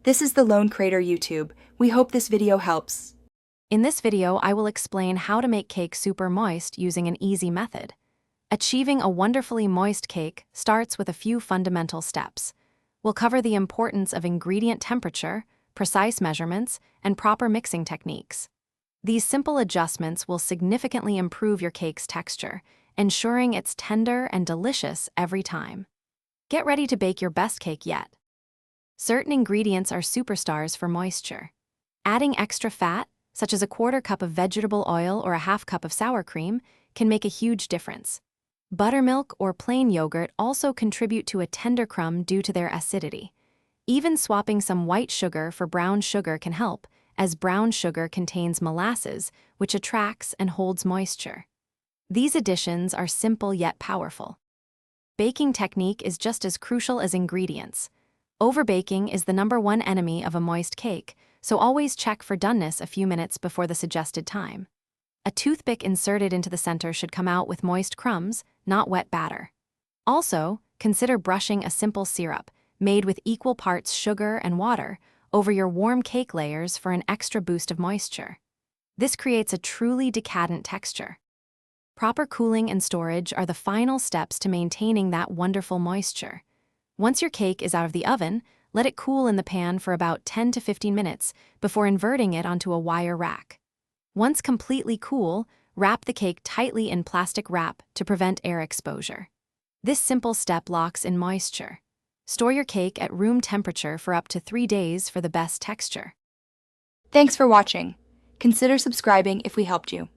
This is the Lone Crater YouTube. We hope this video helps. In this video, I will explain how to make cake super moist using an easy method. Achieving a wonderfully moist cake starts with a few fundamental steps. We'll cover the importance of ingredient temperature, precise measurements, and proper mixing techniques. These simple adjustments will significantly improve your cake's texture, ensuring it's tender and delicious every time. Get ready to bake your best cake yet. Certain ingredients are superstars for moisture. Adding extra fat, such as a quarter cup of vegetable oil or a half cup of sour cream, can make a huge difference. Buttermilk or plain yogurt also contribute to a tender crumb due to their acidity. Even swapping some white sugar for brown sugar can help, as brown sugar contains molasses, which attracts and holds moisture. These additions are simple yet powerful. Baking technique is just as crucial as ingredients. Overbaking is the #1 enemy of a moist cake, so always check for doneness a few minutes before the suggested time. A toothpick inserted into the center should come out with moist crumbs, not wet batter. Also, consider brushing a simple syrup, made with equal parts sugar and water, over your warm cake layers for an extra boost of moisture. This creates a truly decadent texture. Proper cooling and storage are the final steps to maintaining that wonderful moisture. Once your cake is out of the oven, let it cool in the pan for about 10 to 15 minutes before inverting it onto a wire rack. Once completely cool, wrap the cake tightly in plastic wrap to prevent air exposure. This simple step locks in moisture. Store your cake at room temperature for up to 3 days for the best texture. Thanks for watching. Consider subscribing if we helped you.